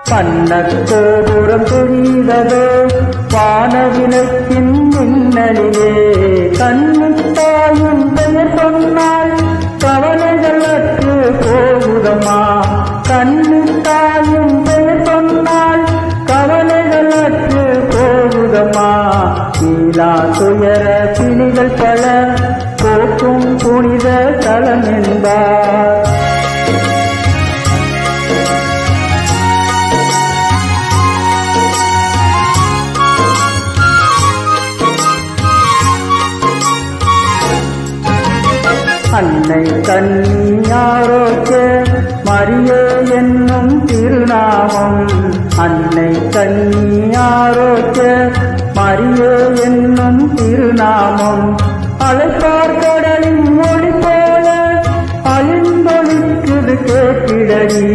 பன்னக்கோபுரம் தெரிந்ததோ வானவிளக்கின் மின்னலிலே கண்ணித்தாயின் பெயர் சொன்னால் கவலைகள் அற்று போகுதம்மா. கண்ணித்தாயின் பெயர் சொன்னால் கவலைகள் அற்று போகுதம்மா. கீழா துயர பிணிகள் பல போக்கும் புனித தலம் என்பார். அன்னை கன்னியாரோச்ச மரியே என்னும் திருநாமம். அன்னை கன்னியாரோச்ச மரியே என்னும் திருநாமம். அலைப்பார் கடலின் மொழி போல அழிந்தொழிக்குது கேட்டிடடி.